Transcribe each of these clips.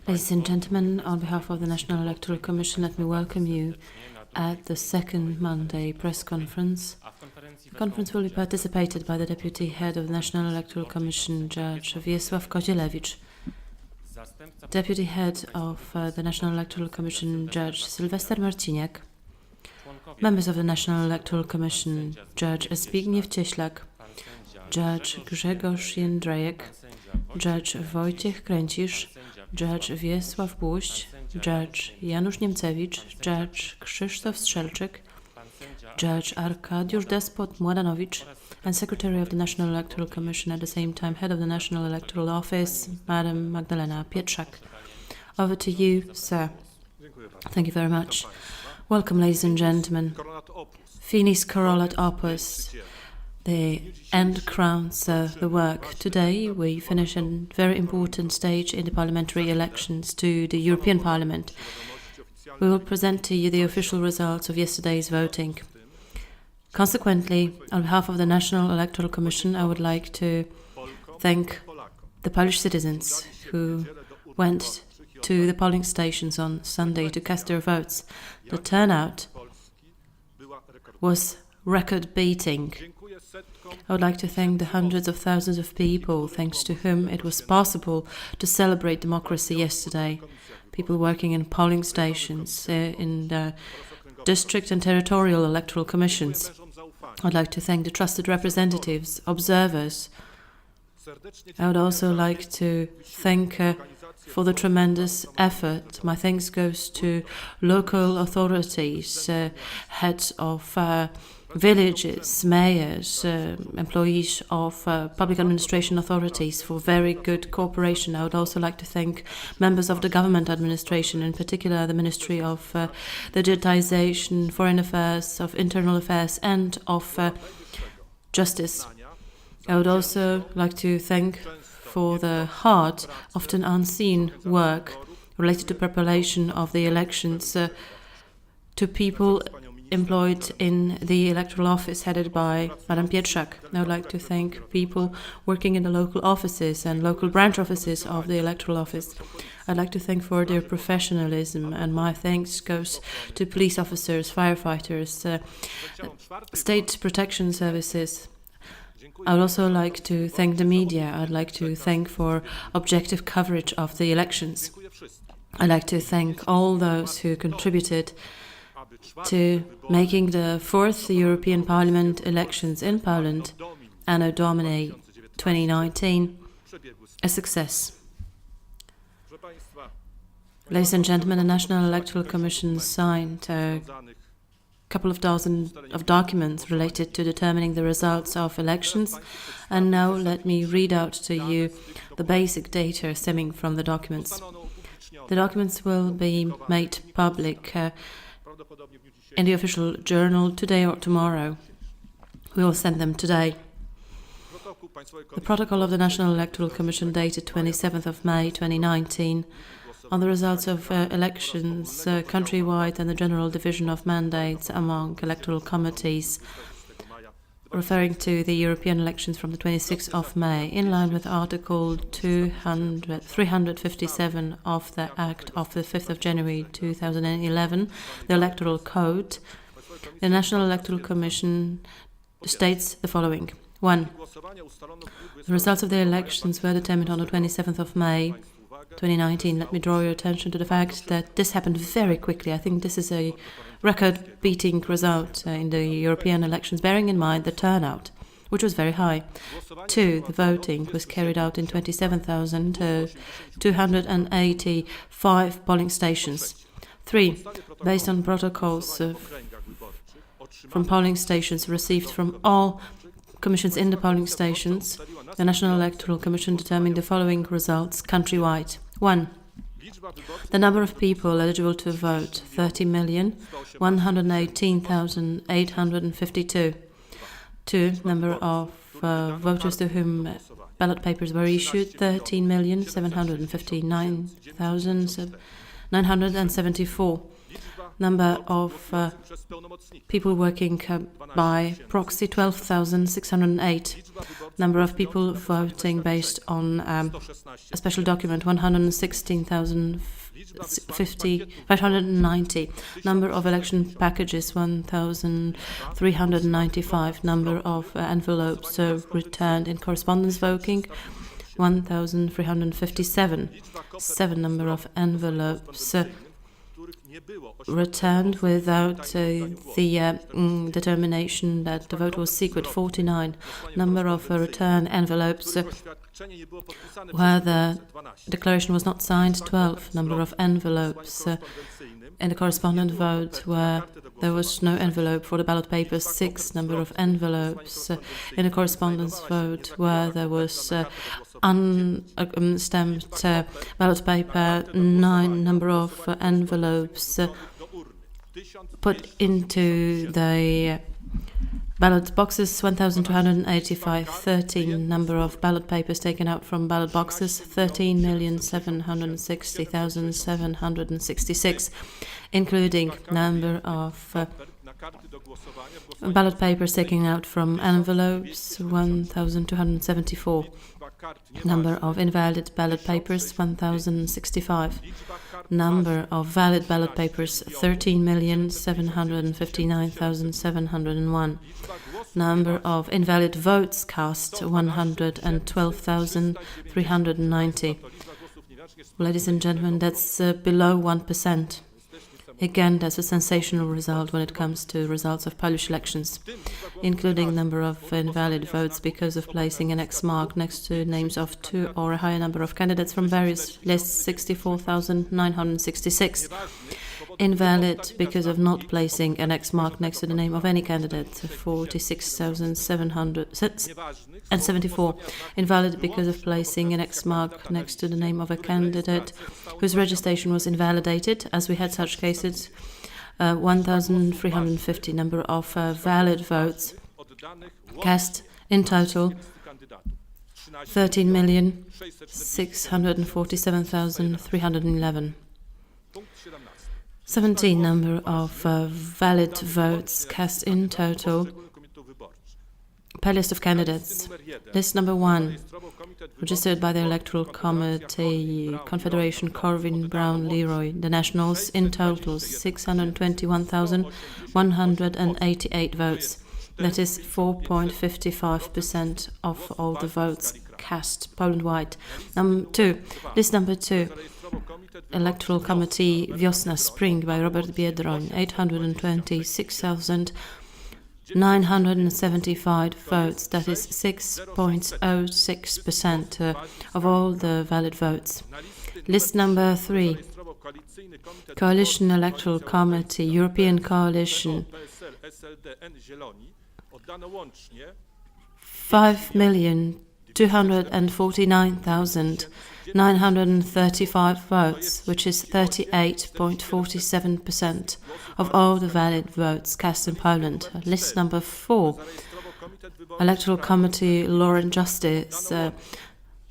Ladies and gentlemen, on behalf of the National Electoral Commission, let me welcome you at the second Monday press conference. The conference will be participated by the Deputy Head of the National Electoral Commission, Judge Wiesław Kozielewicz, Deputy Head of the National Electoral Commission, Judge Sylwester Marciniak, members of the National Electoral Commission, Judge Zbigniew Cieślak, Judge Grzegorz Jędrzejek, Judge Wojciech Kręcisz, Judge Wiesław Błość, Judge Janusz Niemcewicz, Judge Krzysztof Strzelczyk, Judge Arkadiusz Despot Mładanowicz, and Secretary of the National Electoral Commission, at the same time Head of the National Electoral Office, Madam Magdalena Pietrzak. Over to you, sir. Thank you very much. Welcome, ladies and gentlemen. Finis corolat opus. The end crowns the work. Today we finish a very important stage in the parliamentary elections to the European Parliament. We will present to you the official results of yesterday's voting. Consequently, on behalf of the National Electoral Commission, I would like to thank the Polish citizens who went to the polling stations on Sunday to cast their votes. The turnout was record-beating. I would like to thank the hundreds of thousands of people, thanks to whom it was possible to celebrate democracy yesterday. People working in polling stations, in the district and territorial electoral commissions. I would like to thank the trusted representatives, observers. I would also like to thank for the tremendous effort. My thanks goes to local authorities, heads of villages, mayors, employees of public administration authorities for very good cooperation. I would also like to thank members of the government administration, in particular the Ministry of Digitization, Foreign Affairs, of Internal Affairs and of Justice. I would also like to thank for the hard, often unseen work related to preparation of the elections to people employed in the electoral office headed by Madam Pietrzak. I would like to thank people working in the local offices and local branch offices of the electoral office. I'd like to thank for their professionalism, and my thanks goes to police officers, firefighters, state protection services. I would also like to thank the media. I'd like to thank for objective coverage of the elections. I'd like to thank all those who contributed to making the fourth European Parliament elections in Poland, Anno Domini 2019, a success. Ladies and gentlemen, the National Electoral Commission signed a couple of dozen of documents related to determining the results of elections, and now let me read out to you the basic data stemming from the documents. The documents will be made public in the official journal today or tomorrow. We will send them today. The protocol of the National Electoral Commission dated 27th of May 2019 on the results of elections countrywide and the general division of mandates among electoral committees, referring to the European elections from the 26th of May, in line with Article 357 of the Act of the 5th of January 2011, the Electoral Code. The National Electoral Commission states the following. 1. The results of the elections were determined on the 27th of May 2019. Let me draw your attention to the fact that this happened very quickly. I think this is a record-beating result in the European elections, bearing in mind the turnout, which was very high. 2. The voting was carried out in 27,285 polling stations. 3. Based on protocols from polling stations received from all commissions in the polling stations, the National Electoral Commission determined the following results countrywide. 1. The number of people eligible to vote, 30,118,852. 2. Number of voters to whom ballot papers were issued, 13,759,974. Number of people working by proxy, 12,608. Number of people voting based on a special document, 116,590. Number of election packages, 1,395. Number of envelopes returned in correspondence voting, 1,357. 7 number of envelopes returned without the determination that the vote was secret, 49. Number of return envelopes where the declaration was not signed, 12. Number of envelopes in the correspondent vote where there was no envelope for the ballot papers, 6. Number of envelopes in a correspondence vote where there was unstamped ballot paper, 9. Number of envelopes put into the ballot boxes, 1,285. 13. Number of ballot papers taken out from ballot boxes, 13,760,766, including number of ballot papers taken out from envelopes, 1,274. Number of invalid ballot papers, 1,065. Number of valid ballot papers, 13,759,701. Number of invalid votes cast, 112,390. Ladies and gentlemen, that's below 1%. Again, that's a sensational result when it comes to results of Polish elections, including number of invalid votes because of placing an X mark next to names of 2 or a higher number of candidates from various lists, 64,966. Invalid because of not placing an X mark next to the name of any candidate, 46,774. Invalid because of placing an X mark next to the name of a candidate whose registration was invalidated, as we had such cases, 1,350. Number of valid votes cast in total, 13,647,311. 17. Number of valid votes cast in total per list of candidates. List number 1, registered by the Electoral Committee, Confederation, Corwin, Brown, Leroy, the Nationals, in total 621,188 votes. That is 4.55% of all the votes cast Poland-wide. 2. List number 2. Electoral Committee Wiosna Spring by Robert Biedroń, 826,975 votes, that is 6.06% of all the valid votes. List number 3, Coalition Electoral Committee, European Coalition, 5,249,935 votes, which is 38.47% of all the valid votes cast in Poland. List number 4, Electoral Committee Law and Justice,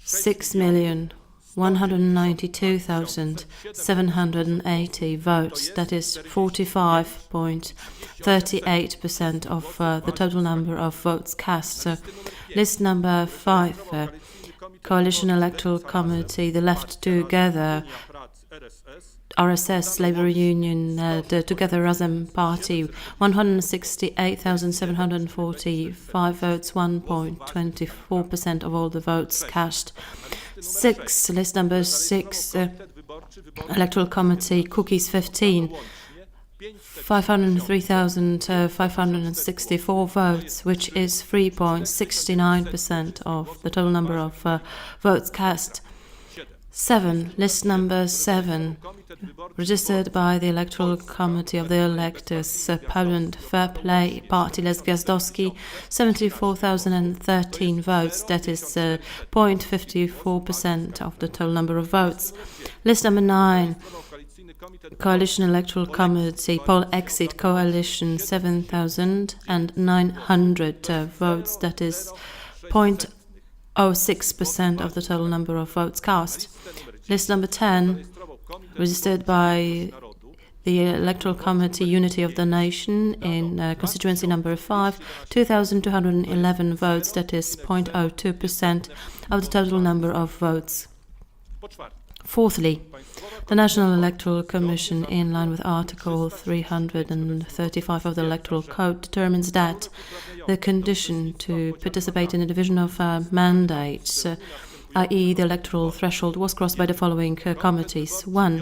6,192,780 votes, that is 45.38% of the total number of votes cast. So, list number 5, Coalition Electoral Committee, the Left Together, RSS, Labour Union, the Together Razem Party, 168,745 votes, 1.24% of all the votes cast. 6, list number 6, Electoral Committee, Cookies 15, 503,564 votes, which is 3.69% of the total number of votes cast. 7, list number 7, registered by the Electoral Committee of the Electors, Poland Fair Play Party, Les Gwiazdowski, 74,013 votes, that is 0.54% of the total number of votes. List number 9, Coalition Electoral Committee, Poll Exit Coalition, 7,900 votes, that is 0.06% of the total number of votes cast. List number 10, registered by the Electoral Committee Unity of the Nation in constituency number 5, 2,211 votes, that is 0.02% of the total number of votes. Fourthly, the National Electoral Commission, in line with Article 335 of the Electoral Code, determines that the condition to participate in the division of mandates, i.e. the electoral threshold, was crossed by the following committees. 1.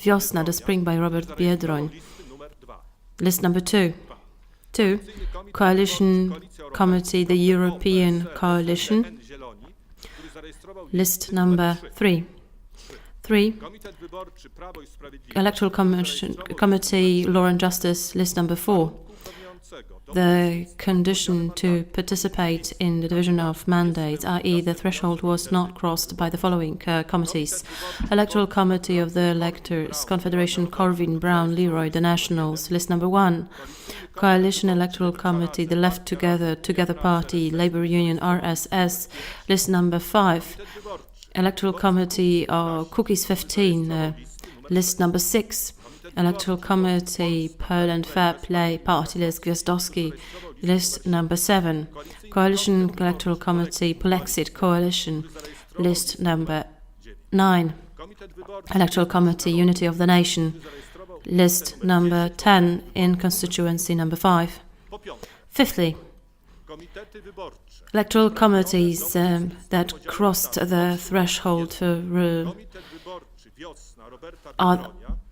Wiosna, the Spring by Robert Biedroń. List number 2. 2. Coalition Committee, the European Coalition. List number 3. 3. Electoral Committee, Law and Justice, list number 4. The condition to participate in the division of mandates, i.e. the threshold, was not crossed by the following committees. Electoral Committee of the Electors, Confederation, Corwin, Brown, Leroy, the Nationals, list number 1. Coalition Electoral Committee, the Left Together, Together Party, Labour Union, RSS, list number 5. Electoral Committee Cookies 15, list number 6. Electoral Committee Poland Fair Play, Party list Gwiazdowski, list number 7. Coalition Electoral Committee Polexit Coalition, list number 9. Electoral Committee Unity of the Nation, list number 10 in constituency number 5. Fifthly, electoral committees that crossed the threshold are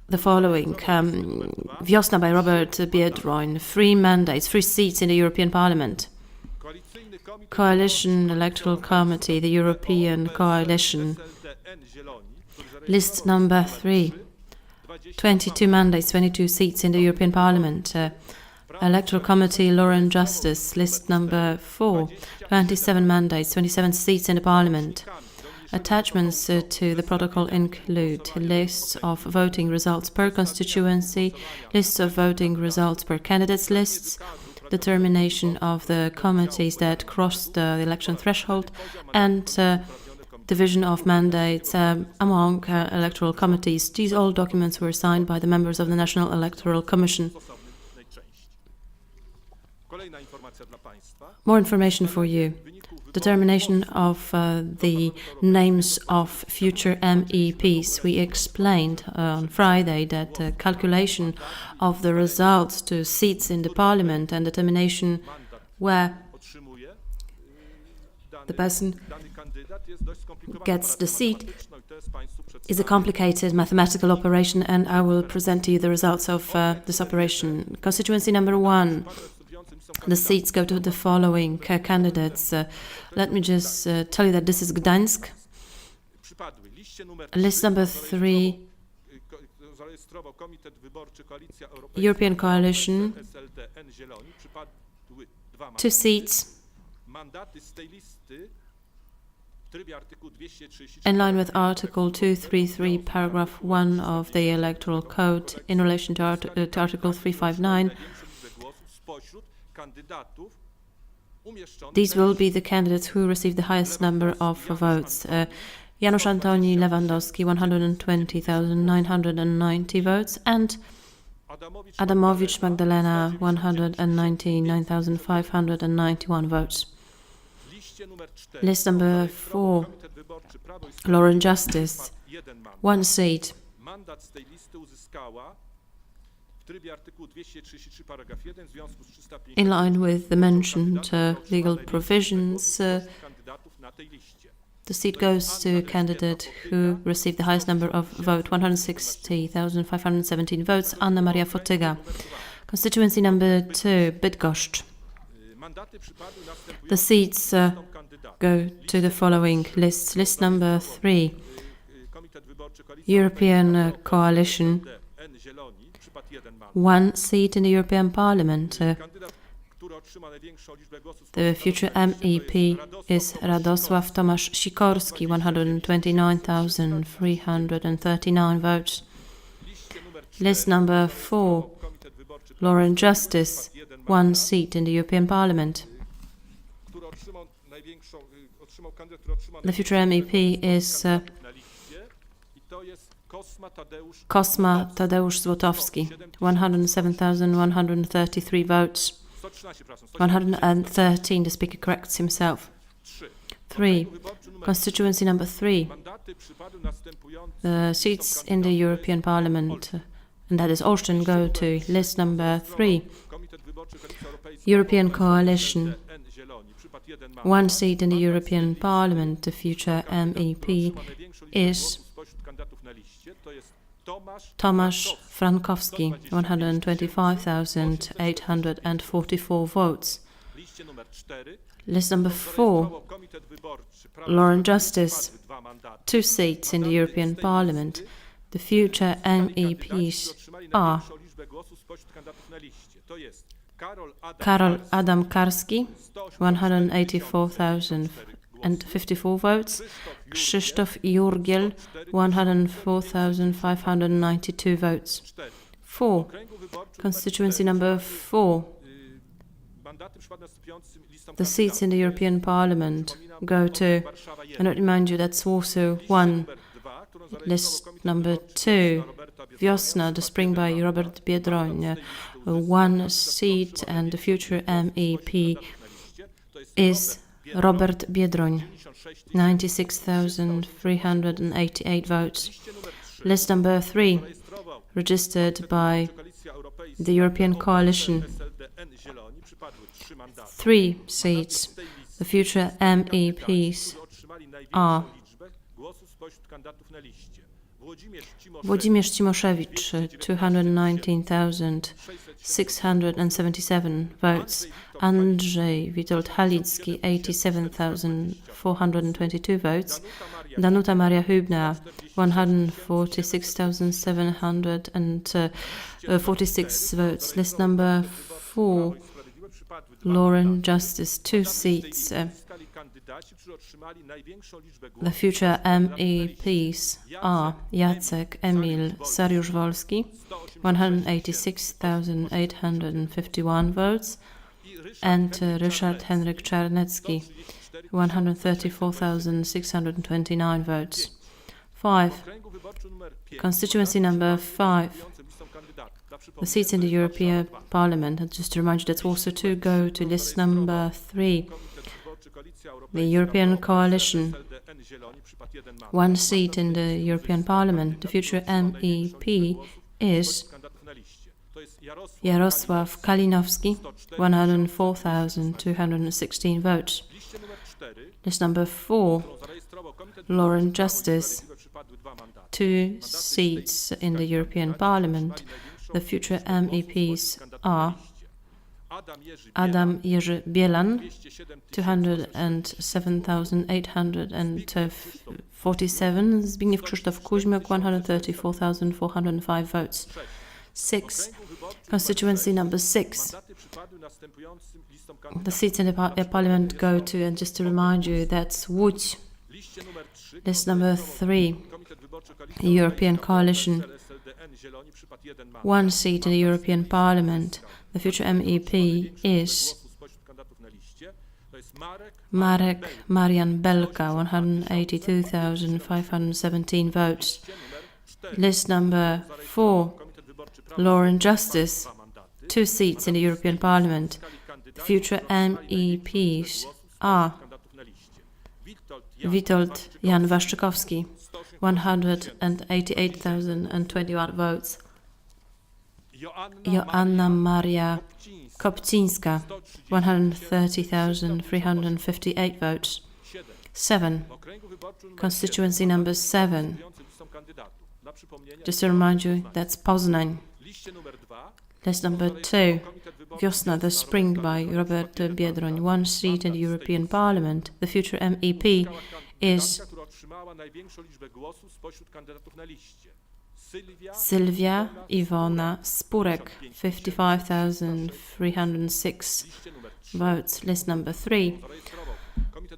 the following. Wiosna by Robert Biedroń, 3 mandates, 3 seats in the European Parliament. Coalition Electoral Committee, the European Coalition, list number 3. 22 mandates, 22 seats in the European Parliament. Electoral Committee, Law and Justice, list number 4. 27 mandates, 27 seats in the Parliament. Attachments to the protocol include lists of voting results per constituency, lists of voting results per candidates lists, determination of the committees that crossed the election threshold, and division of mandates among electoral committees. These all documents were signed by the members of the National Electoral Commission. More information for you. Determination of the names of future MEPs. We explained on Friday that the calculation of the results to seats in the Parliament and determination where the person gets the seat is a complicated mathematical operation, and I will present to you the results of this operation. Constituency number 1. The seats go to the following candidates. Let me just tell you that this is Gdańsk. List number 3, European Coalition, 2 seats. In line with Article 233, paragraph 1 of the Electoral Code, in relation to Article 359, these will be the candidates who receive the highest number of votes. Janusz Antoni Lewandowski, 120,990 votes, and Adamowicz Magdalena, 199,591 votes. List number 4, Law and Justice, 1 seat. In line with the mentioned legal provisions, the seat goes to a candidate who received the highest number of votes, 160,517 votes, Anna Maria Fotyga. Constituency number 2, Bydgoszcz. The seats go to the following lists. List number 3, European Coalition, 1 seat in the European Parliament. The future MEP is Radosław Tomasz Sikorski, 129,339 votes. List number 4, Law and Justice, 1 seat in the European Parliament. The future MEP is Kosma Tadeusz Złotowski, 107,133 votes. 113, the speaker corrects himself. 3. Constituency number 3. The seats in the European Parliament, and that is Olsztyn, go to list number 3. European Coalition. 1 seat in the European Parliament. The future MEP is Tomasz Frankowski, 125,844 votes. List number 4. Law and Justice, 2 seats in the European Parliament. The future MEPs are Karol Adam Karski, 184,054 votes. Krzysztof Jurgiel, 104,592 votes. 4. Constituency number 4. The seats in the European Parliament go to, and I remind you, that's Warsaw 1. List number 2. Wiosna, the spring by Robert Biedroń. 1 seat, and the future MEP is Robert Biedroń, 96,388 votes. List number 3, registered by the European Coalition. 3 seats. The future MEPs are Włodzimierz Cimoszewicz, 219,677 votes. Andrzej Witold Halicki, 87,422 votes. Danuta Maria Hübner, 146,746 votes. List number 4. Law and Justice, 2 seats. The future MEPs are Jacek Emil Sariusz-Wolski, 186,851 votes, and Ryszard Henryk Czarnecki, 134,629 votes. 5. Constituency number 5. The seats in the European Parliament, and just to remind you, that's also to go to list number 3. The European Coalition. 1 seat in the European Parliament. The future MEP is Jarosław Kalinowski, 104,216 votes. List number 4. Law and Justice. 2 seats in the European Parliament. The future MEPs are Adam Jerzy Bielan, 207,847. Zbigniew Krzysztof Kuźmiuk, 134,405 votes. 6. Constituency number 6. The seats in the Parliament go to, and just to remind you, that's Łódź. List number 3. European Coalition. 1 seat in the European Parliament. The future MEP is Marek Marian Belka, 182,517 votes. List number 4. Law and Justice. 2 seats in the European Parliament. The future MEPs are Witold Jan Waszczykowski, 188,021 votes. Joanna Maria Kopcińska, 130,358 votes. 7. Constituency number 7. Just to remind you, that's Poznań. List number 2. Wiosna, the spring by Robert Biedroń. 1 seat in the European Parliament. The future MEP is Sylwia Iwona Spurek, 55,306 votes. List number 3.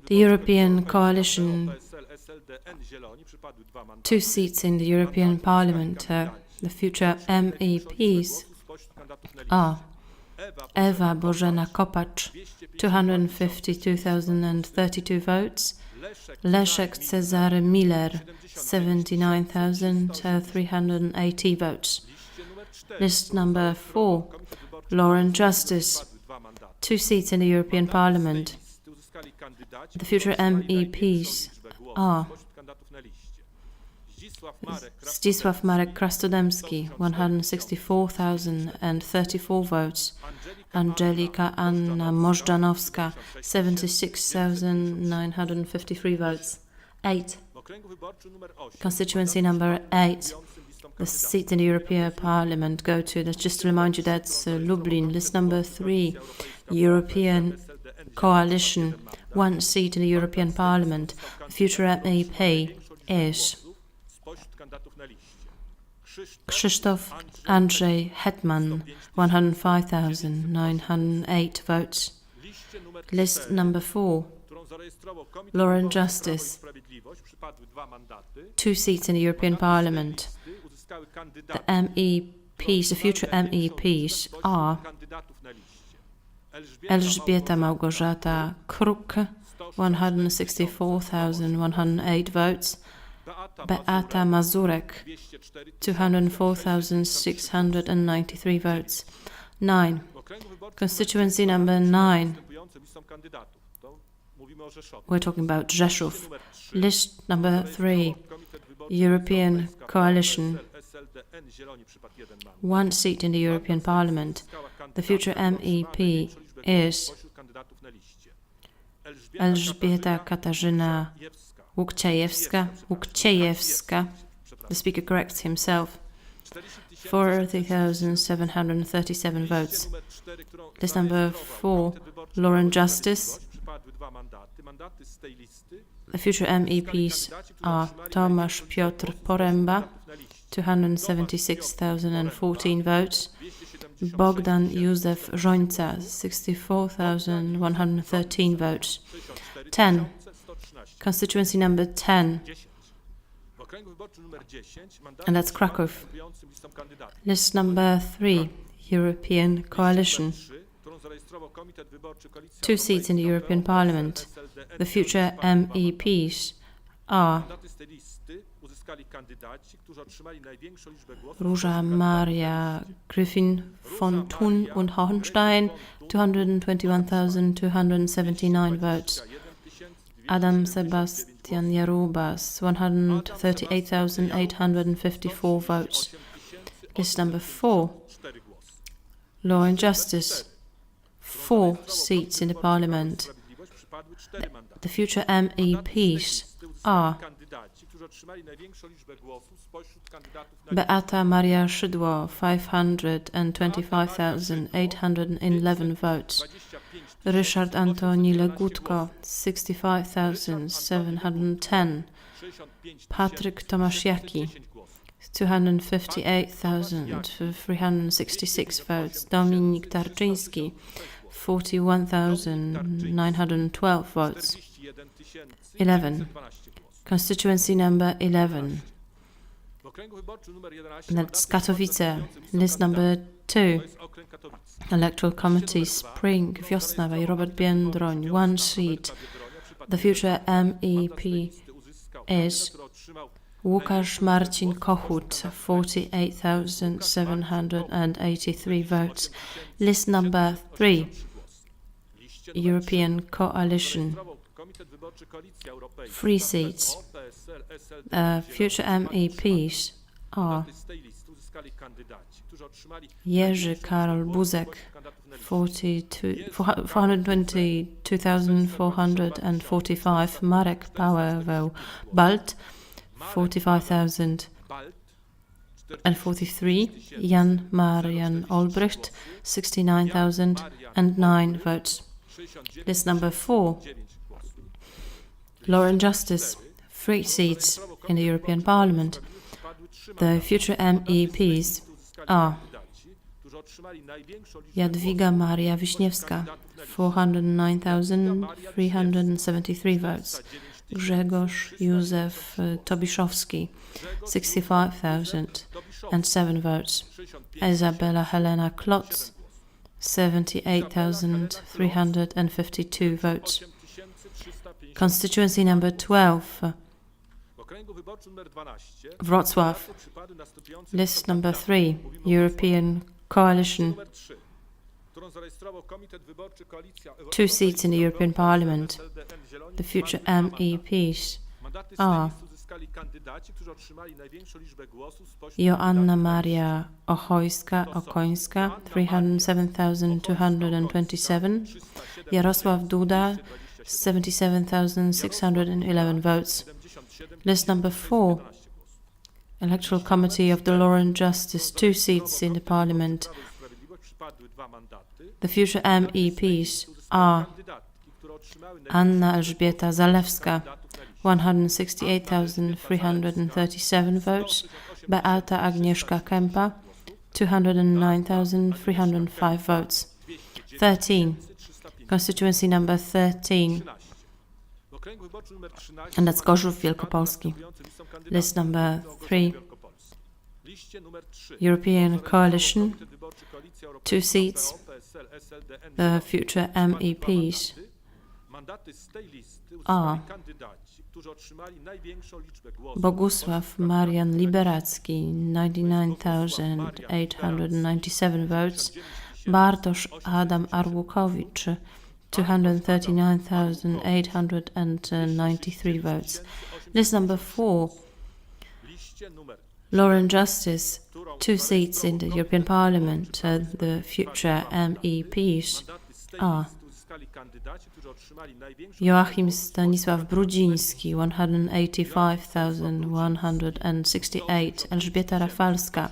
The European Coalition. 2 seats in the European Parliament. The future MEPs are Ewa Bożena Kopacz, 252,032 votes. Leszek Cezary Miller, 79,380 votes. List number 4, Lauren Justice, 2 seats in the European Parliament. The future MEPs are Zdzisław Marek Krasnodębski, 164,034 votes. Angelika Anna Możdżanowska, 76,953 votes. 8. Constituency number 8. The seats in the European Parliament go to, let's just remind you, that's Lublin. List number 3, European Coalition, 1 seat in the European Parliament. The future MEP is Krzysztof Andrzej Hetman, 105,908 votes. List number 4, Lauren Justice, 2 seats in the European Parliament. The MEPs, the future MEPs are Elżbieta Małgorzata Kruk, 164,108 votes. Beata Mazurek, 204,693 votes. 9. Constituency number 9. We're talking about Rzeszów. List number 3. European Coalition. 1 seat in the European Parliament. The future MEP is Elżbieta Katarzyna Łukciejewska. The speaker corrects himself. 40,737 votes. List number 4, Lauren Justice. The future MEPs are Tomasz Piotr Poręba, 276,014 votes. Bogdan Józef Żońca, 64,113 votes. 10. Constituency number 10. And that's Kraków. List number 3, European Coalition. 2 seats in the European Parliament. The future MEPs are Róża Maria Griffin von Thun und Hohenstein, 221,279 votes. Adam Sebastian Jarubas, 138,854 votes. List number 4, Law and Justice, 4 seats in the Parliament. The future MEPs are Beata Maria Szydło, 525,811 votes. Ryszard Antoni Legutko, 65,710. Patryk Tomaszjaki, 258,366 votes. Dominik Tarczyński, 41,912 votes. 11. Constituency number 11. That's Katowice. List number 2. Electoral Committee Spring, Wiosna by Robert Biedroń, 1 seat. The future MEP is Łukasz Marcin Kochut, 48,783 votes. List number 3. European Coalition, 3 seats. Future MEPs are Jerzy Karol Buzek, 422,445. Marek Paweł Balt, 45,043. Jan Marian Olbrycht, 69,009 votes. List number 4. Law and Justice, 3 seats in the European Parliament. The future MEPs are Jadwiga Maria Wiśniewska, 409,373 votes. Grzegorz Józef Tobiszowski, 65,007 votes. Izabela Helena Klotz, 78,352 votes. Constituency number 12, Wrocław. List number 3, European Coalition. 2 seats in the European Parliament. The future MEPs are Joanna Maria Okońska, 307,227. Jarosław Duda, 77,611 votes. List number 4, Electoral Committee of the Law and Justice, 2 seats in the Parliament. The future MEPs are Anna Elżbieta Zalewska, 168,337 votes. Beata Agnieszka Kępa, 209,305 votes. 13. Constituency number 13. And that's Gorzów Wielkopolski. List number 3. European Coalition, 2 seats. The future MEPs are Bogusław Marian Liberacki, 99,897 votes. Bartosz Adam Arłukowicz, 239,893 votes. List number 4, Law and Justice, 2 seats in the European Parliament. The future MEPs are Joachim Stanisław Brudziński, 185,168. Elżbieta Rafalska,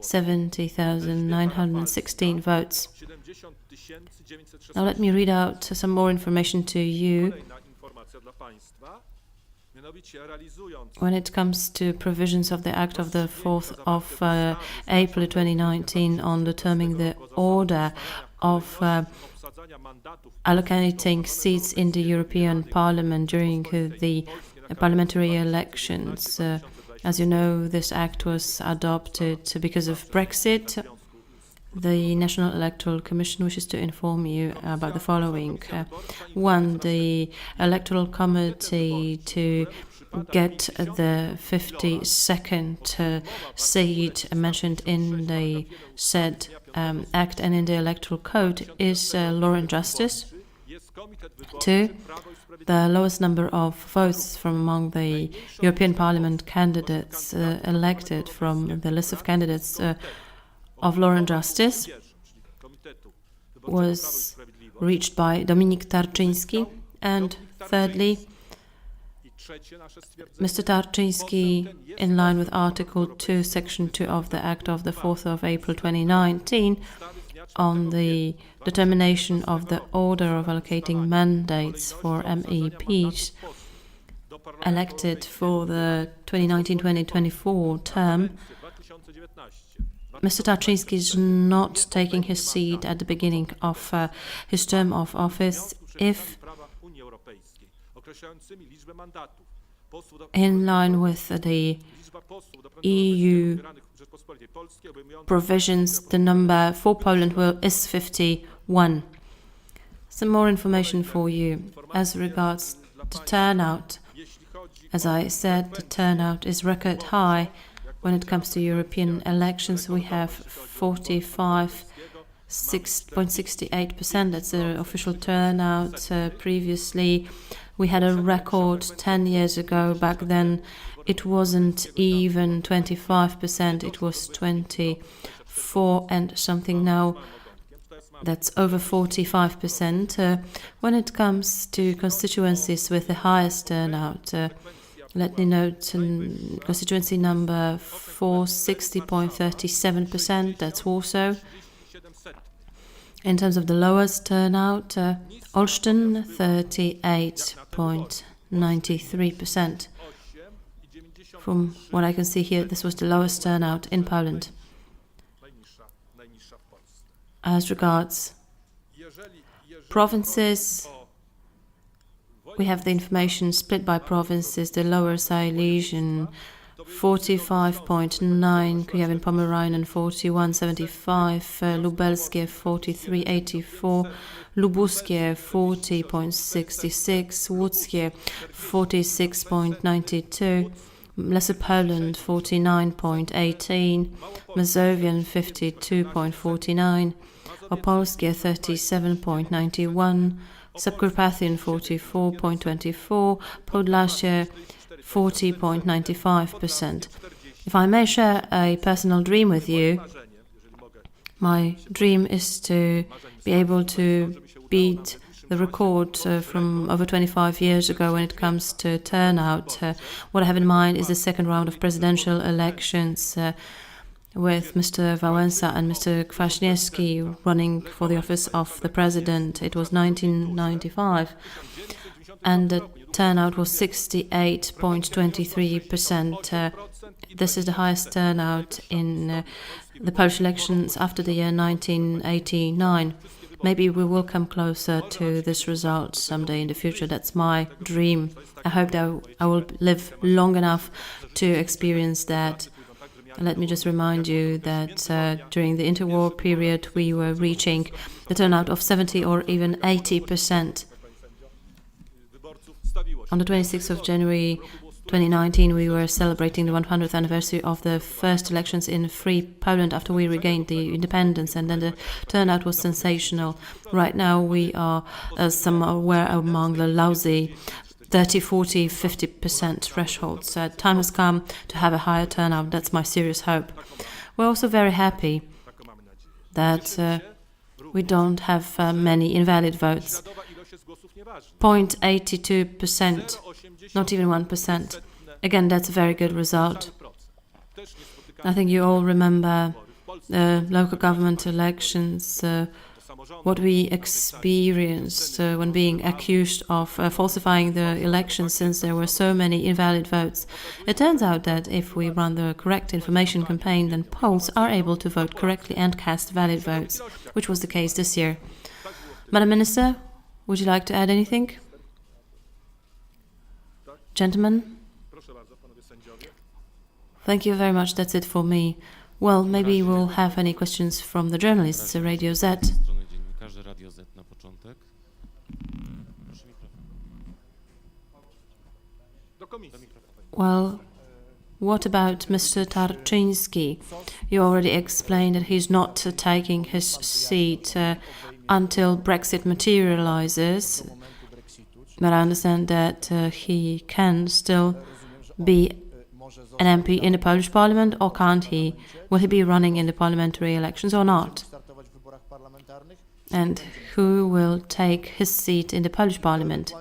70,916 votes. Now let me read out some more information to you. When it comes to provisions of the Act of the 4th of April 2019 on determining the order of allocating seats in the European Parliament during the parliamentary elections. As you know, this act was adopted because of Brexit. The National Electoral Commission wishes to inform you about the following. 1. The Electoral Committee to get the 52nd seat mentioned in the said Act and in the Electoral Code is Law and Justice. 2. The lowest number of votes from among the European Parliament candidates elected from the list of candidates of Law and Justice was reached by Dominik Tarczyński. And thirdly, Mr. Tarczyński, in line with Article 2, Section 2 of the Act of the 4th of April 2019, on the determination of the order of allocating mandates for MEPs elected for the 2019-2024 term, Mr. Tarczyński is not taking his seat at the beginning of his term of office if, in line with the EU provisions, the number for Poland is 51. Some more information for you. As regards the turnout, as I said, the turnout is record high. When it comes to European elections, we have 45.68%. That's the official turnout. Previously, we had a record 10 years ago. Back then, it wasn't even 25%. It was 24 and something. Now, that's over 45%. When it comes to constituencies with the highest turnout, let me note constituency number 4, 60.37%, that's Warsaw. In terms of the lowest turnout, Olsztyn, 38.93%. From what I can see here, this was the lowest turnout in Poland. As regards provinces, we have the information split by provinces. The Lower Silesian 45.9, Kujawin-Pomerainen 41.75, Lubelskie 43.84, Lubuskie 40.66, Łódzkie 46.92, Lesser Poland 49.18, Mazovian 52.49, Opolskie 37.91, Subcarpathian 44.24, Podlasie 40.95%. If I may share a personal dream with you, my dream is to be able to beat the record from over 25 years ago when it comes to turnout. What I have in mind is the second round of presidential elections with Mr. Wałęsa and Mr. Kwaśniewski running for the office of the president. It was 1995, and the turnout was 68.23%. This is the highest turnout in the Polish elections after the year 1989. Maybe we will come closer to this result someday in the future. That's my dream. I hope that I will live long enough to experience that. Let me just remind you that during the interwar period we were reaching the turnout of 70 or even 80%. On the 26th of January 2019 we were celebrating the 100th anniversary of the first elections in free Poland after we regained the independence, and then the turnout was sensational. Right now we are somewhere among the lousy 30, 40, 50% thresholds. Time has come to have a higher turnout. That's my serious hope. We're also very happy that we don't have many invalid votes. 0.82%, not even 1%. Again, that's a very good result. I think you all remember local government elections, what we experienced when being accused of falsifying the elections since there were so many invalid votes. It turns out that if we run the correct information campaign, then Poles are able to vote correctly and cast valid votes, which was the case this year. Madam Minister, would you like to add anything? Gentlemen? Thank you very much. That's it for me. Well, maybe we'll have any questions from the journalists at Radio Z. Well, what about Mr. Tarczyński? You already explained that he's not taking his seat until Brexit materializes, but I understand that he can still be an MP in the Polish Parliament, or can't he? Will he be running in the parliamentary elections or not? And who will take his seat in the Polish Parliament?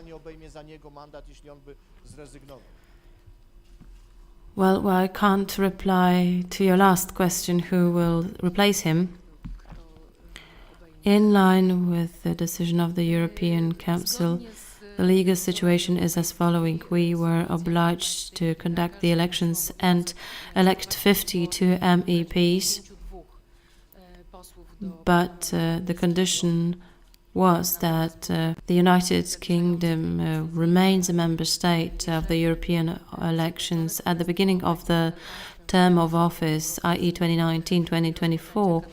Well, I can't reply to your last question, who will replace him. In line with the decision of the European Council, the legal situation is as following. We were obliged to conduct the elections and elect 52 MEPs, but the condition was that the United Kingdom remains a member state of the European elections at the beginning of the term of office, i.e. 2019-2024,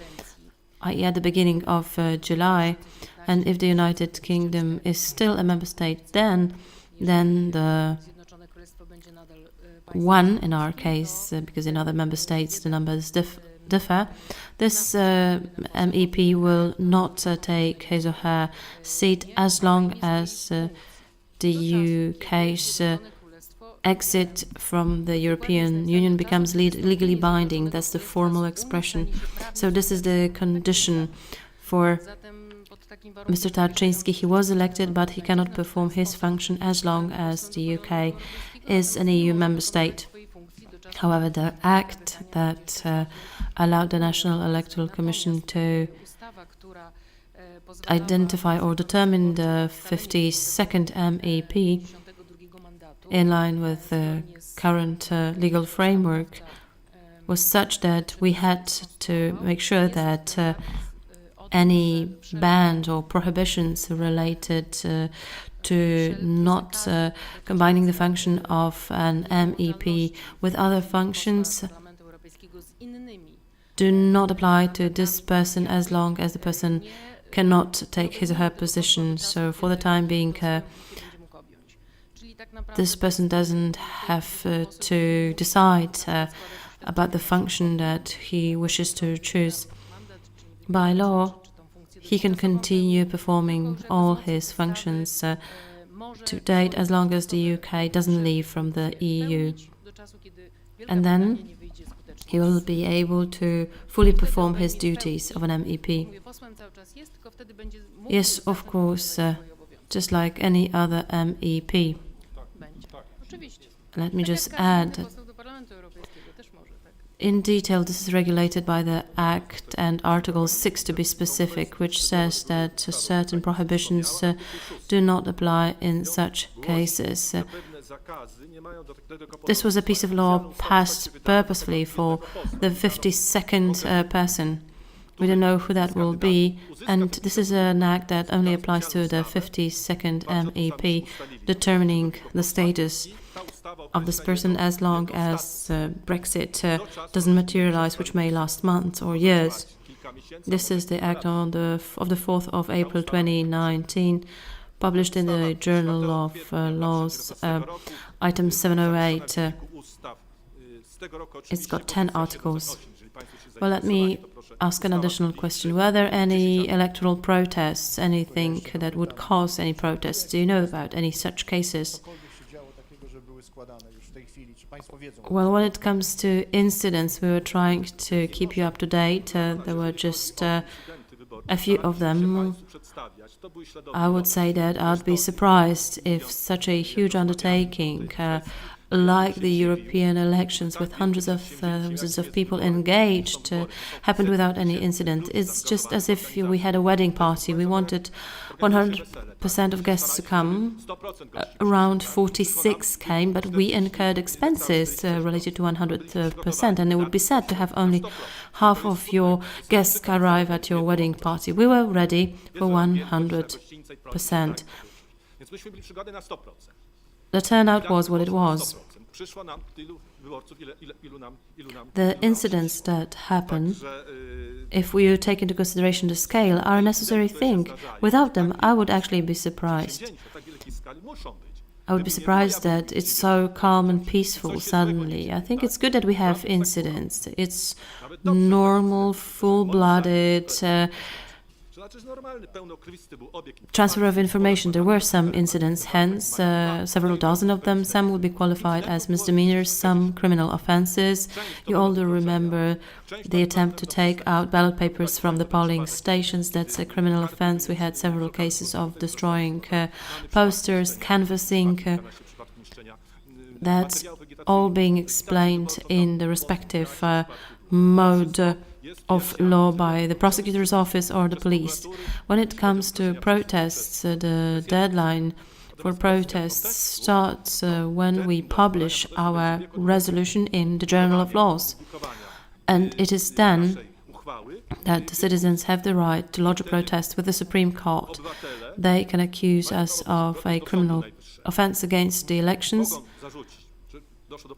i.e. at the beginning of July. And if the United Kingdom is still a member state, then the one, in our case, because in other member states the numbers differ, this MEP will not take his or her seat as long as the UK's exit from the European Union becomes legally binding. That's the formal expression. So this is the condition for Mr. Tarczyński. He was elected, but he cannot perform his function as long as the UK is an EU member state. However, the act that allowed the National Electoral Commission to identify or determine the 52nd MEP in line with the current legal framework was such that we had to make sure that any bans or prohibitions related to not combining the function of an MEP with other functions do not apply to this person as long as the person cannot take his or her position. So for the time being, this person doesn't have to decide about the function that he wishes to choose. By law, he can continue performing all his functions to date as long as the UK doesn't leave from the EU. And then he will be able to fully perform his duties of an MEP. Yes, of course, just like any other MEP. Let me just add, in detail, this is regulated by the Act and Article 6 to be specific, which says that certain prohibitions do not apply in such cases. This was a piece of law passed purposefully for the 52nd person. We don't know who that will be, and this is an act that only applies to the 52nd MEP, determining the status of this person as long as Brexit doesn't materialize, which may last months or years. This is the act of the 4th of April 2019, published in the Journal of Laws, item 708. It's got 10 articles. Well, let me ask an additional question. Were there any electoral protests, anything that would cause any protests? Do you know about any such cases? Well, when it comes to incidents, we were trying to keep you up to date. There were just a few of them. I would say that I'd be surprised if such a huge undertaking like the European elections with hundreds of thousands of people engaged happened without any incident. It's just as if we had a wedding party. We wanted 100% of guests to come. Around 46 came, but we incurred expenses related to 100%, and it would be sad to have only half of your guests arrive at your wedding party. We were ready for 100%. The turnout was what it was. The incidents that happen, if we take into consideration the scale, are a necessary thing. Without them, I would actually be surprised. I would be surprised that it's so calm and peaceful suddenly. I think it's good that we have incidents. It's normal, full-blooded transfer of information. There were some incidents, hence several dozen of them. Some would be qualified as misdemeanors, some criminal offences. You all do remember the attempt to take out ballot papers from the polling stations. That's a criminal offence. We had several cases of destroying posters, canvassing. That's all being explained in the respective mode of law by the prosecutor's office or the police. When it comes to protests, the deadline for protests starts when we publish our resolution in the Journal of Laws. And it is then that the citizens have the right to lodge a protest with the Supreme Court. They can accuse us of a criminal offence against the elections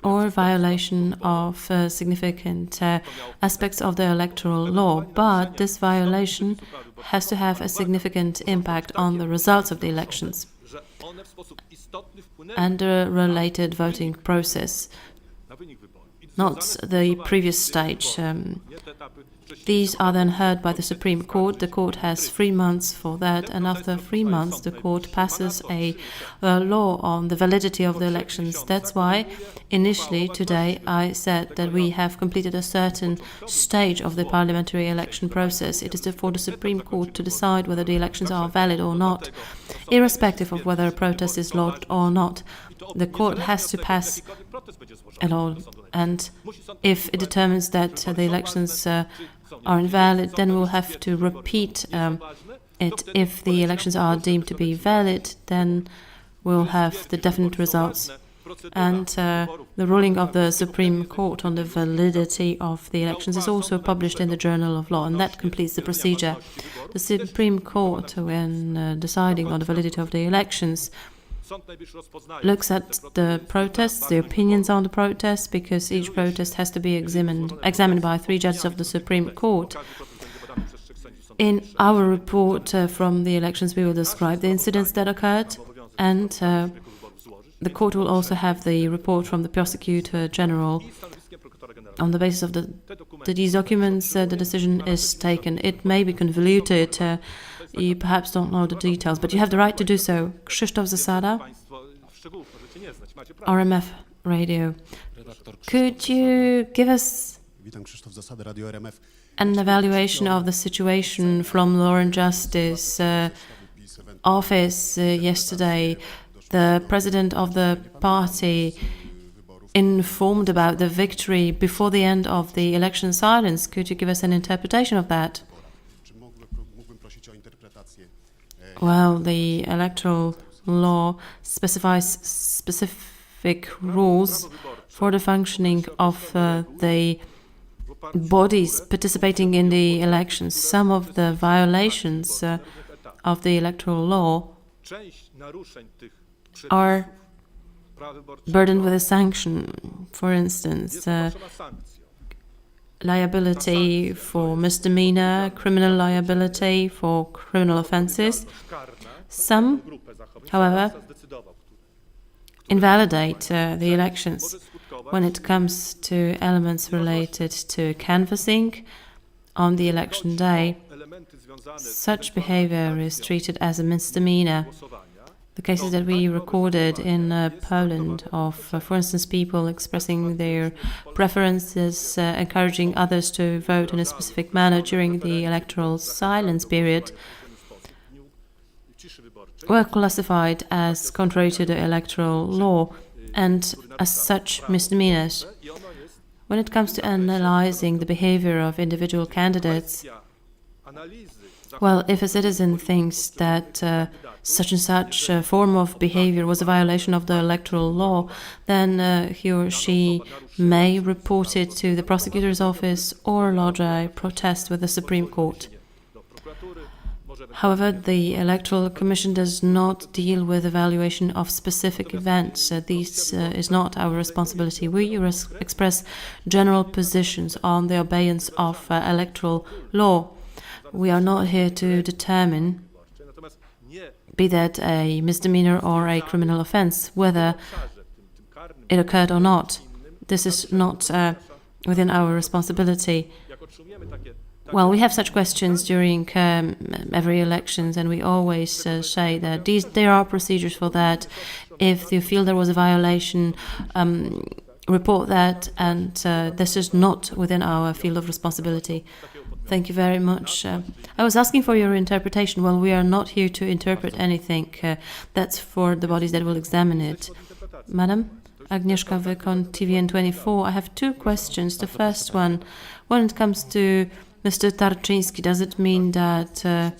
or violation of significant aspects of the electoral law, but this violation has to have a significant impact on the results of the elections and the related voting process, not the previous stage. These are then heard by the Supreme Court. The court has 3 months for that, and after 3 months the court passes a law on the validity of the elections. That's why initially today I said that we have completed a certain stage of the parliamentary election process. It is for the Supreme Court to decide whether the elections are valid or not, irrespective of whether a protest is lodged or not. The court has to pass a law, and if it determines that the elections are invalid, then we'll have to repeat it. If the elections are deemed to be valid, then we'll have the definite results. And the ruling of the Supreme Court on the validity of the elections is also published in the Journal of Law, and that completes the procedure. The Supreme Court, when deciding on the validity of the elections, looks at the protests, the opinions on the protests, because each protest has to be examined by 3 judges of the Supreme Court. In our report from the elections, we will describe the incidents that occurred, and the court will also have the report from the Prosecutor General. On the basis of these documents, the decision is taken. It may be convoluted. You perhaps don't know the details, but you have the right to do so. Krzysztof Zasada, RMF Radio. Could you give us an evaluation of the situation from Law and Justice Office yesterday? The president of the party informed about the victory before the end of the election silence. Could you give us an interpretation of that? Well, the electoral law specifies specific rules for the functioning of the bodies participating in the elections. Some of the violations of the electoral law are burdened with a sanction. For instance, liability for misdemeanor, criminal liability for criminal offences. Some, however, invalidate the elections when it comes to elements related to canvassing on the election day. Such behavior is treated as a misdemeanor. The cases that we recorded in Poland of, for instance, people expressing their preferences, encouraging others to vote in a specific manner during the electoral silence period, were classified as contrary to the electoral law and as such misdemeanors. When it comes to analyzing the behavior of individual candidates, well, if a citizen thinks that such and such form of behavior was a violation of the electoral law, then he or she may report it to the prosecutor's office or lodge a protest with the Supreme Court. However, the Electoral Commission does not deal with evaluation of specific events. This is not our responsibility. We express general positions on the obeyance of electoral law. We are not here to determine, be that a misdemeanor or a criminal offense, whether it occurred or not. This is not within our responsibility. Well, we have such questions during every elections, and we always say that there are procedures for that. If you feel there was a violation, report that, and this is not within our field of responsibility. Thank you very much. I was asking for your interpretation. Well, we are not here to interpret anything. That's for the bodies that will examine it. Madam? Agnieszka Wykon, TVN24. I have 2 questions. The first one, when it comes to Mr. Tarczyński, does it mean that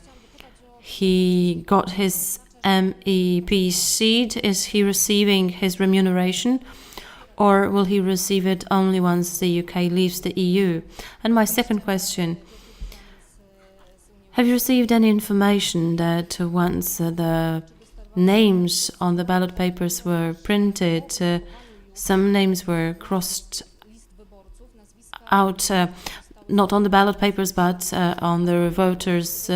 he got his MEP seat? Is he receiving his remuneration? Or will he receive it only once the UK leaves the EU? And my second question, have you received any information that once the names on the ballot papers were printed, some names were crossed out, not on the ballot papers, but on the voters'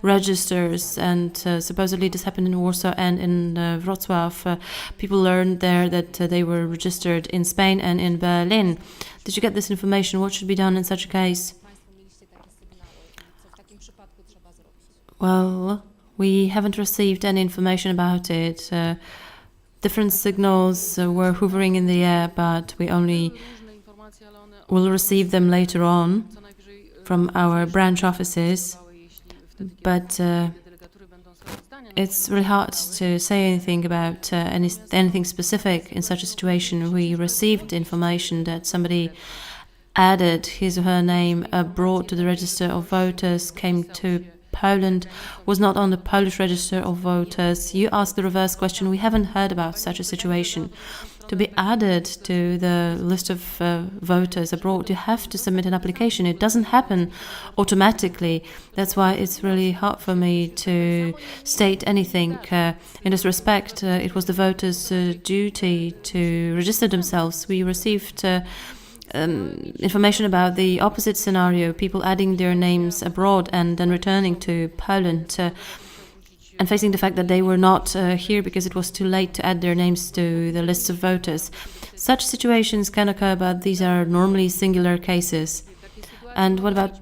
registers, and supposedly this happened in Warsaw and in Wrocław. People learned there that they were registered in Spain and in Berlin. Did you get this information? What should be done in such a case? Well, we haven't received any information about it. Different signals were hovering in the air, but we only will receive them later on from our branch offices. But it's really hard to say anything about anything specific in such a situation. We received information that somebody added his or her name abroad to the register of voters, came to Poland was not on the Polish register of voters. You ask the reverse question. We haven't heard about such a situation. To be added to the list of voters abroad, you have to submit an application. It doesn't happen automatically. That's why it's really hard for me to state anything. In this respect, it was the voters' duty to register themselves. We received information about the opposite scenario, people adding their names abroad and then returning to Poland and facing the fact that they were not here because it was too late to add their names to the lists of voters. Such situations can occur, but these are normally singular cases. And what about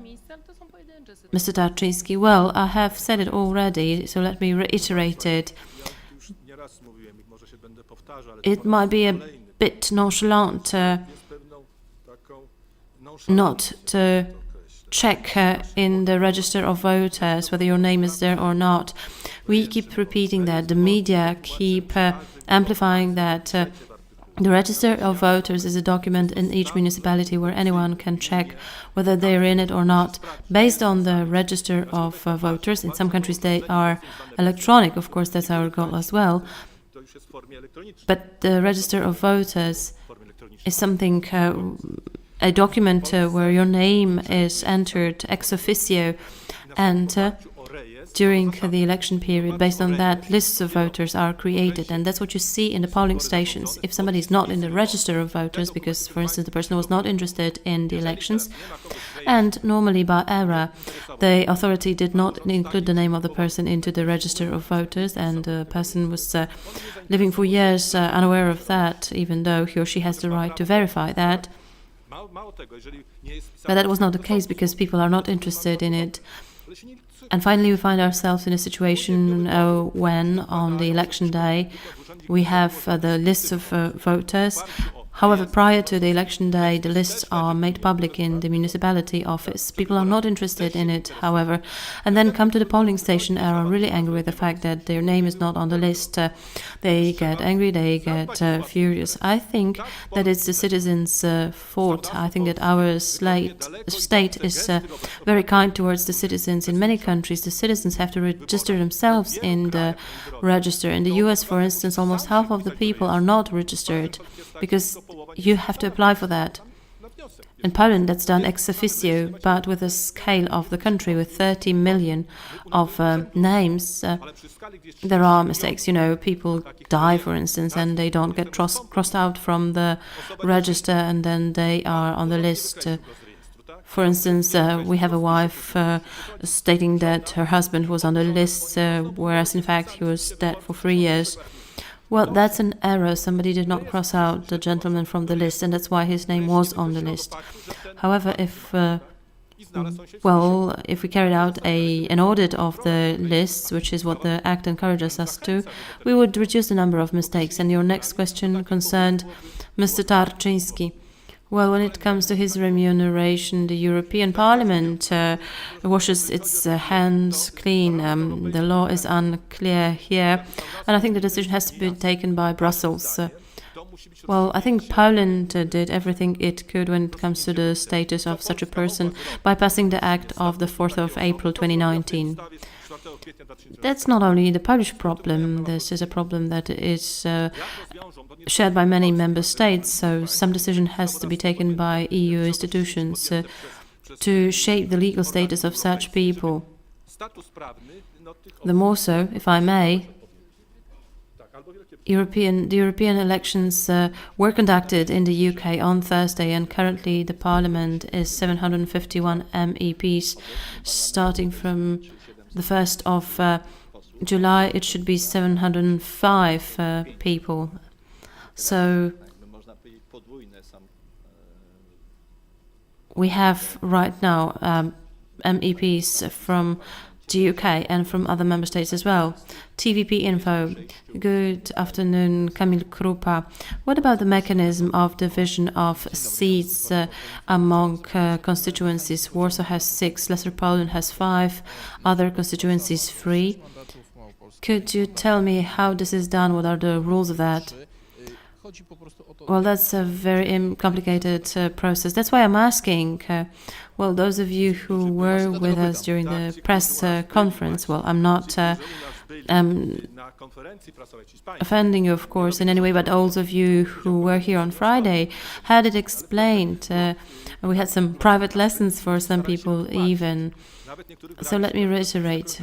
Mr. Tarczyński? Well, I have said it already, so let me reiterate it. It might be a bit nonchalant not to check in the register of voters whether your name is there or not. We keep repeating that. The media keep amplifying that. The register of voters is a document in each municipality where anyone can check whether they're in it or not. Based on the register of voters, in some countries they are electronic, of course that's our goal as well. But the register of voters is something, a document where your name is entered ex officio, and during the election period, based on that, lists of voters are created, and that's what you see in the polling stations. If somebody is not in the register of voters, because, for instance, the person was not interested in the elections, and normally by error, the authority did not include the name of the person into the register of voters, and the person was living for years unaware of that, even though he or she has the right to verify that. But that was not the case because people are not interested in it. And finally, we find ourselves in a situation when, on the election day, we have the lists of voters. However, prior to the election day, the lists are made public in the municipality office. People are not interested in it, however, and then come to the polling station and are really angry with the fact that their name is not on the list. They get angry, they get furious. I think that it's the citizens' fault. I think that our state is very kind towards the citizens. In many countries, the citizens have to register themselves in the register. In the US, for instance, almost half of the people are not registered because you have to apply for that. In Poland, that's done ex officio, but with a scale of the country with 30 million of names, there are mistakes. You know, people die, for instance, and they don't get crossed out from the register, and then they are on the list. For instance, we have a wife stating that her husband was on the list, whereas in fact he was dead for 3 years. Well, that's an error. Somebody did not cross out the gentleman from the list, and that's why his name was on the list. However, if we carried out an audit of the lists, which is what the Act encourages us to, we would reduce the number of mistakes. And your next question concerned Mr. Tarczyński. Well, when it comes to his remuneration, the European Parliament washes its hands clean. The law is unclear here, and I think the decision has to be taken by Brussels. Well, I think Poland did everything it could when it comes to the status of such a person by passing the Act of the 4th of April 2019. That's not only the Polish problem, this is a problem that is shared by many member states, so some decision has to be taken by EU institutions to shape the legal status of such people. The more so, if I may, the European elections were conducted in the UK on Thursday, and currently the Parliament is 751 MEPs. Starting from the 1st of July, it should be 705 people. So we have right now MEPs from the UK and from other member states as well. TVP Info. Good afternoon, Kamil Krupa. What about the mechanism of division of seats among constituencies? Warsaw has 6, Lesser Poland has 5, other constituencies 3. Could you tell me how this is done? What are the rules of that? Well, that's a very complicated process. That's why I'm asking, well, those of you who were with us during the press conference, well, I'm not offending you, of course, in any way, but those of you who were here on Friday had it explained. We had some private lessons for some people even. So let me reiterate.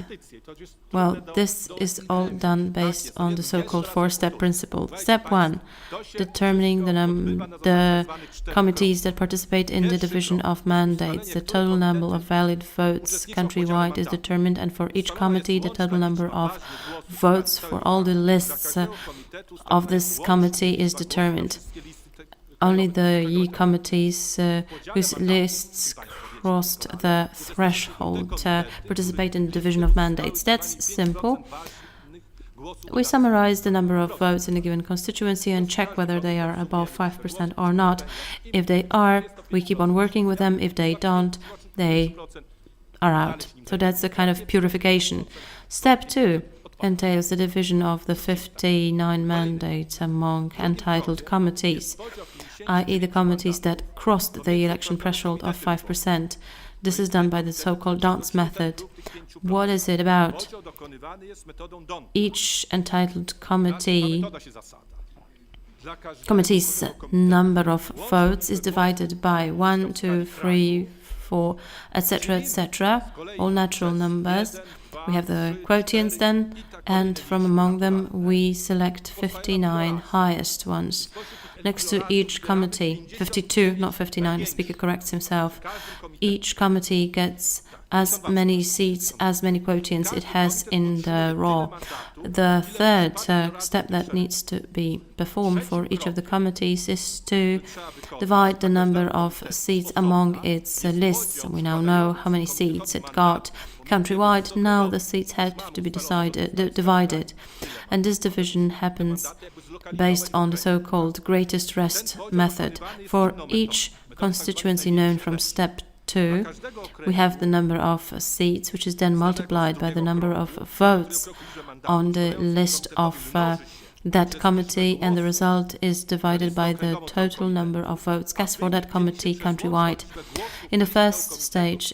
Well, this is all done based on the so-called four-step principle. Step 1, determining the committees that participate in the division of mandates. The total number of valid votes countrywide is determined, and for each committee, the total number of votes for all the lists of this committee is determined. Only the committees whose lists crossed the threshold participate in the division of mandates. That's simple. We summarize the number of votes in a given constituency and check whether they are above 5% or not. If they are, we keep on working with them. If they don't, they are out. So that's a kind of purification. Step 2 entails the division of the 59 mandates among entitled committees, i.e. the committees that crossed the election threshold of 5%. This is done by the so-called dance method. What is it about? Each entitled committee's number of votes is divided by 1, 2, 3, 4, etc., etc., all natural numbers. We have the quotients then, and from among them we select 59 highest ones. Next to each committee, 52, not 59, the speaker corrects himself, each committee gets as many seats, as many quotients it has in the raw. The third step that needs to be performed for each of the committees is to divide the number of seats among its lists. We now know how many seats it got countrywide. Now the seats have to be divided, and this division happens based on the so-called greatest rest method. For each constituency known from step 2, we have the number of seats, which is then multiplied by the number of votes on the list of that committee, and the result is divided by the total number of votes cast for that committee countrywide. In the first stage,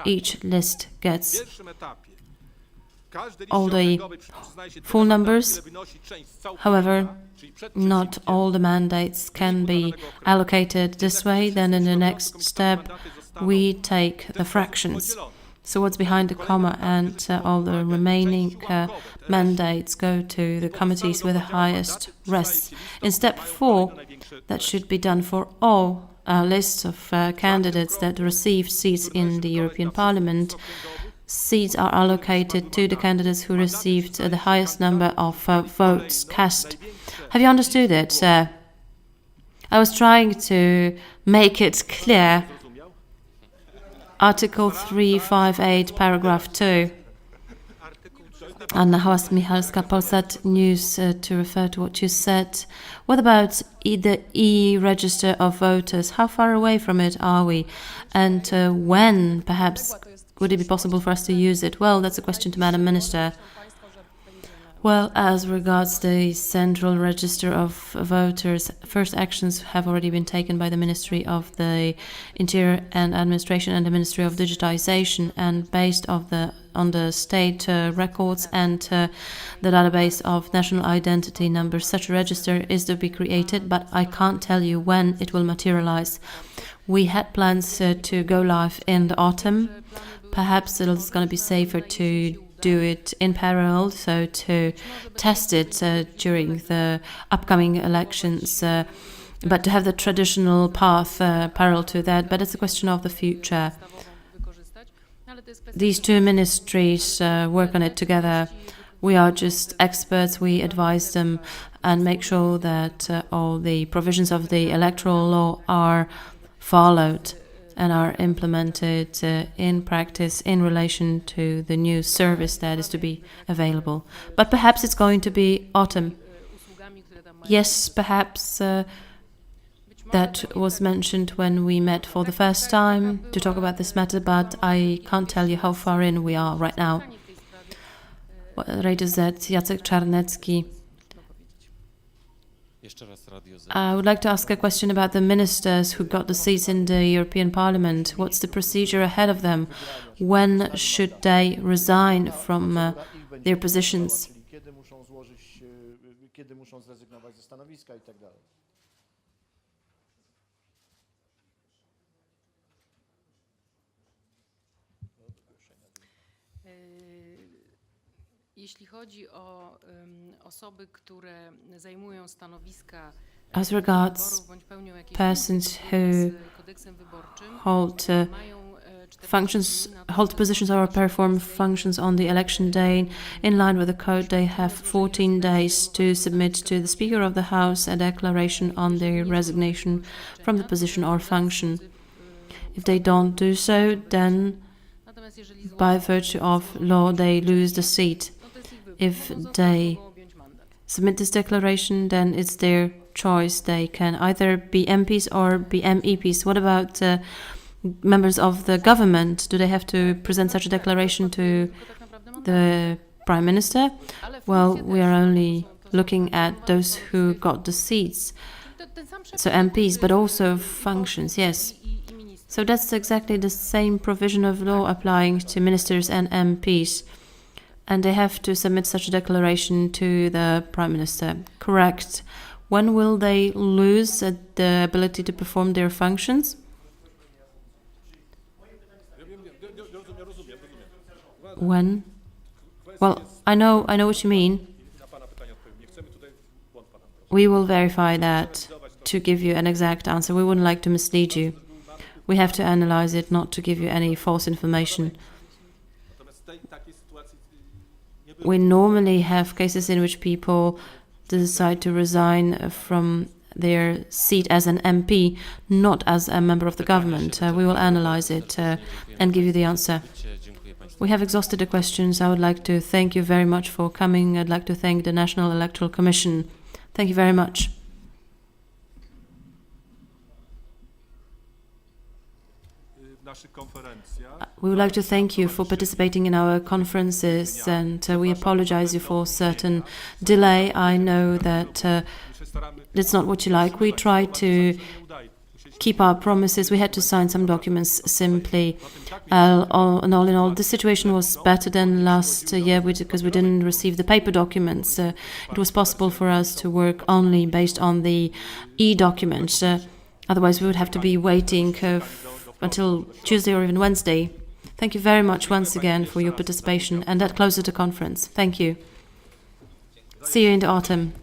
each list gets all the full numbers. However, not all the mandates can be allocated this way. Then in the next step, we take the fractions. So what's behind the comma, and all the remaining mandates go to the committees with the highest rests. In step 4, that should be done for all lists of candidates that received seats in the European Parliament. Seats are allocated to the candidates who received the highest number of votes cast. Have you understood it? I was trying to make it clear. Article 358, paragraph 2. Anna Hałas-Michalska, Polsat News, to refer to what you said. What about the e-register of voters? How far away from it are we? And when, perhaps, would it be possible for us to use it? Well, that's a question to Madam Minister. Well, as regards the central register of voters, first actions have already been taken by the Ministry of the Interior and Administration and the Ministry of Digitization, and based on the state records and the database of national identity numbers, such a register is to be created, but I can't tell you when it will materialize. We had plans to go live in the autumn. Perhaps it's going to be safer to do it in parallel, so to test it during the upcoming elections, but to have the traditional path parallel to that. But it's a question of the future. These two ministries work on it together. We are just experts. We advise them and make sure that all the provisions of the electoral law are followed and are implemented in practice in relation to the new service that is to be available. But perhaps it's going to be autumn. Yes, perhaps that was mentioned when we met for the first time to talk about this matter, but I can't tell you how far in we are right now. Radio Z, Jacek Czarnecki. I would like to ask a question about the ministers who got the seats in the European Parliament. What's the procedure ahead of them? When should they resign from their positions? Kiedy muszą zrezygnować ze stanowiska i tak dalej. Jeśli chodzi o osoby, które zajmują stanowiska As regards persons who hold positions or perform functions on the election day, in line with the code, they have 14 days to submit to the Speaker of the House a declaration on their resignation from the position or function. If they don't do so, then by virtue of law, they lose the seat. If they submit this declaration, then it's their choice. They can either be MPs or be MEPs. What about members of the government? Do they have to present such a declaration to the Prime Minister? Well, we are only looking at those who got the seats, so MPs, but also functions, yes. So that's exactly the same provision of law applying to ministers and MPs. And they have to submit such a declaration to the Prime Minister. Correct. When will they lose the ability to perform their functions? When? Well, I know what you mean. We will verify that to give you an exact answer. We wouldn't like to mislead you. We have to analyze it, not to give you any false information. We normally have cases in which people decide to resign from their seat as an MP, not as a member of the government. We will analyze it and give you the answer. We have exhausted the questions. I would like to thank you very much for coming. I'd like to thank the National Electoral Commission. Thank you very much. We would like to thank you for participating in our conferences, and we apologize you for certain delay. I know that it's not what you like. We try to keep our promises. We had to sign some documents simply. All in all, the situation was better than last year because we didn't receive the paper documents. It was possible for us to work only based on the e-documents. Otherwise, we would have to be waiting until Tuesday or even Wednesday. Thank you very much once again for your participation, and that closes the conference. Thank you. See you in the autumn.